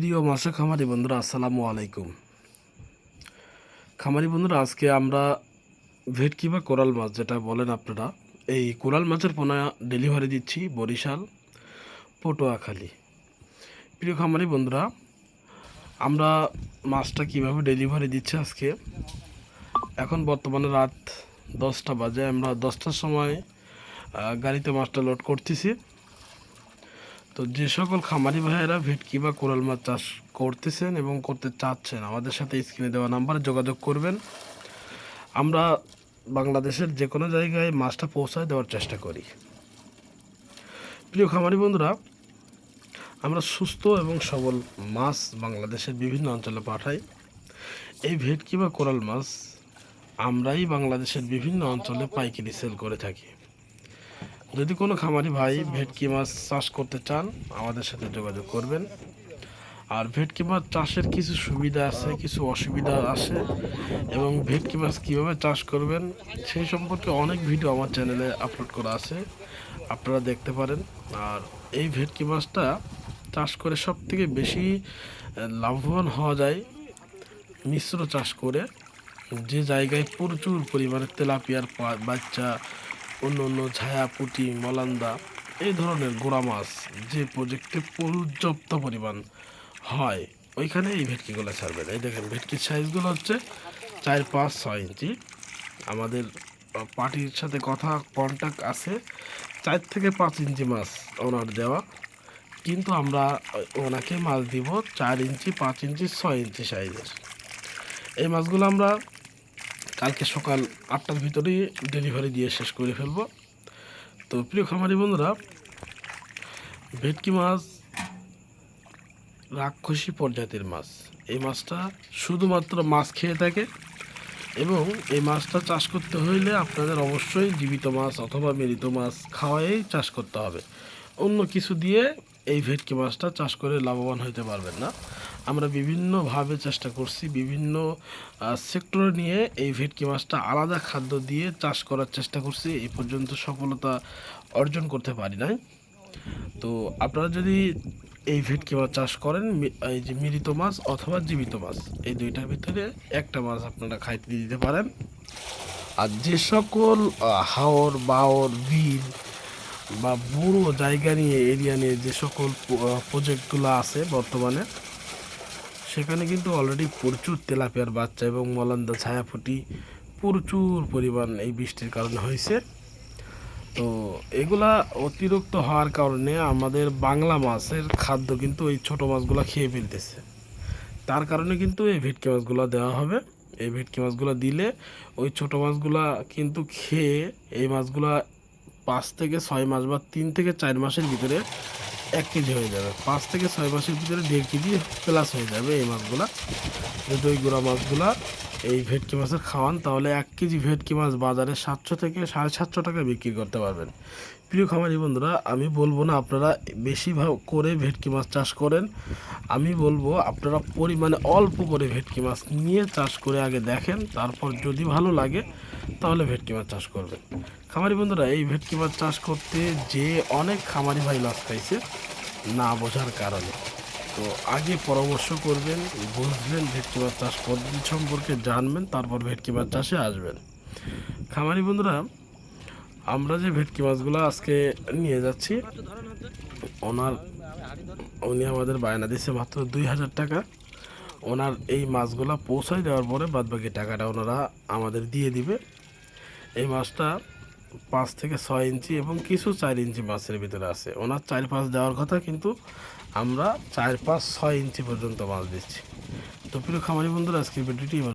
প্রিয় মাছে খামারি বন্ধুরা, আসসালামু আলাইকুম। খামারি বন্ধুরা, আজকে আমরা ভেটকি বা কোরাল মাছ যেটা বলেন আপনারা, এই কোরাল মাছের পোনা ডেলিভারি দিচ্ছি বরিশাল পটুয়াখালী। প্রিয় খামারি বন্ধুরা, আমরা মাছটা কিভাবে ডেলিভারি দিচ্ছি আজকে, এখন বর্তমানে রাত 10টা বাজে। আমরা 10টার সময় গাড়িতে মাছটা লোড করতেছি। তো যে সকল খামারি ভাইয়েরা ভেটকি বা কোরাল মাছ চাষ করতেছেন এবং করতে চাচ্ছেন, আমাদের সাথে স্ক্রিনে দেওয়া নাম্বারে যোগাযোগ করবেন। আমরা বাংলাদেশের যে কোনো জায়গায় মাছটা পৌঁছায় দেওয়ার চেষ্টা করি। প্রিয় খামারি বন্ধুরা, আমরা সুস্থ এবং সবল মাছ বাংলাদেশের বিভিন্ন অঞ্চলে পাঠাই। এই ভেটকি বা কোরাল মাছ আমরাই বাংলাদেশের বিভিন্ন অঞ্চলে পাইকারি সেল করে থাকি। যদি কোনো খামারি ভাই ভেটকি মাছ চাষ করতে চান, আমাদের সাথে যোগাযোগ করবেন। আর ভেটকি মাছ চাষের কিছু সুবিধা আছে, কিছু অসুবিধা আছে, এবং ভেটকি মাছ কীভাবে চাষ করবেন সেই সম্পর্কে অনেক ভিডিও আমার চ্যানেলে আপলোড করা আছে, আপনারা দেখতে পারেন। আর এই ভেটকি মাছটা চাষ করে সবথেকে বেশি লাভবান হওয়া যায় মিশ্র চাষ করে, যে জায়গায় প্রচুর পরিমাণে তেলাপিয়ার বাচ্চা, অন্য অন্য ছায়া, পুঁটি, মলান্দা, এই ধরনের গোড়া মাছ যে প্রজেক্টে পর্যাপ্ত পরিমাণ হয়, ওইখানে এই ভেটকিগুলো ছাড়বেন। এই দেখেন, ভেটকির সাইজগুলো হচ্ছে 4, 5, 6 ইঞ্চি। আমাদের পার্টির সাথে কথা কন্ট্যাক্ট আছে, 4 থেকে 5 ইঞ্চি মাছ ওনার দেওয়া, কিন্তু আমরা ওনাকে মাছ দিব 4 ইঞ্চি, 5 ইঞ্চি, 6 ইঞ্চি সাইজের। এই মাছগুলো আমরা কালকে সকাল 8টার ভিতরেই ডেলিভারি দিয়ে শেষ করে ফেলবো। তো প্রিয় খামারি বন্ধুরা, ভেটকি মাছ রাক্ষসী প্রজাতির মাছ। এই মাছটা শুধুমাত্র মাছ খেয়ে থাকে, এবং এই মাছটা চাষ করতে হইলে আপনাদের অবশ্যই জীবিত মাছ অথবা মৃত মাছ খাওয়াই চাষ করতে হবে। অন্য কিছু দিয়ে এই ভেটকি মাছটা চাষ করে লাভবান হতে পারবেন না। আমরা বিভিন্নভাবে চেষ্টা করছি, বিভিন্ন সেক্টর নিয়ে এই ভেটকি মাছটা আলাদা খাদ্য দিয়ে চাষ করার চেষ্টা করছি, এই পর্যন্ত সফলতা অর্জন করতে পারি নাই। তো আপনারা যদি এই ভেটকি মাছ চাষ করেন, এই যে মৃত মাছ অথবা জীবিত মাছ, এই দুইটার ভিতরে একটা মাছ আপনারা খাইতে দিতে পারেন। আর যে সকল হাওর, বাওর, বিল বা বুড়ো জায়গা নিয়ে, এরিয়া নিয়ে যে সকল প্রজেক্টগুলো আছে বর্তমানে, সেখানে কিন্তু অলরেডি প্রচুর তেলাপিয়ার বাচ্চা এবং মলান্দা, ছায়াফুটি প্রচুর পরিমাণ এই বৃষ্টির কারণে হয়েছে। তো এগুলা অতিরিক্ত হওয়ার কারণে আমাদের বাংলা মাছের খাদ্য কিন্তু এই ছোট মাছগুলো খেয়ে ফেলতেছে। তার কারণে কিন্তু এই ভেটকি মাছগুলো দেওয়া হবে। এই ভেটকি মাছগুলো দিলে ওই ছোট মাছগুলা কিন্তু খেয়ে এই মাছগুলা 5 থেকে 6 মাস বা 3 থেকে 4 মাসের ভিতরে 1 কেজি হয়ে যাবে। 5 থেকে 6 মাসের ভিতরে 1.5 কেজি প্লাস হয়ে যাবে এই মাছগুলা। যদি ওই গুঁড়া মাছগুলা এই ভেটকি মাছের খাওয়ান, তাহলে 1 কেজি ভেটকি মাছ বাজারে 700 থেকে 750 টাকা বিক্রি করতে পারবেন। প্রিয় খামারি বন্ধুরা, আমি বলবো না আপনারা বেশি করে ভেটকি মাছ চাষ করেন, আমি বলবো আপনারা পরিমাণে অল্প করে ভেটকি মাছ নিয়ে চাষ করে আগে দেখেন, তারপর যদি ভালো লাগে তাহলে ভেটকি মাছ চাষ করবেন। খামারি বন্ধুরা, এই ভেটকি মাছ চাষ করতে যে অনেক খামারি ভাই লস খাইছে না বোঝার কারণে। তো আগে পরামর্শ করবেন, বুঝবেন, ভেটকি মাছ চাষ পদ্ধতি সম্পর্কে জানবেন, তারপর ভেটকি মাছ চাষে আসবেন। খামারি বন্ধুরা, আমরা যে ভেটকি মাছগুলো আজকে নিয়ে যাচ্ছি, উনি আমাদের বায়না দিচ্ছে মাত্র 2000 টাকা। ওনার এই মাছগুলো পৌঁছায় দেওয়ার পরে বাদবাকি টাকাটা ওনারা আমাদের দিয়ে দিবে। এই মাছটা 5 থেকে 6 ইঞ্চি এবং কিছু 4 ইঞ্চি মাছের ভিতরে আছে। ওনার 4-5 দেওয়ার কথা, কিন্তু আমরা 4, 5, 6 ইঞ্চি পর্যন্ত মাছ দিচ্ছি। তো প্রিয় খামারি বন্ধুরা, আজকের ভিডিওটি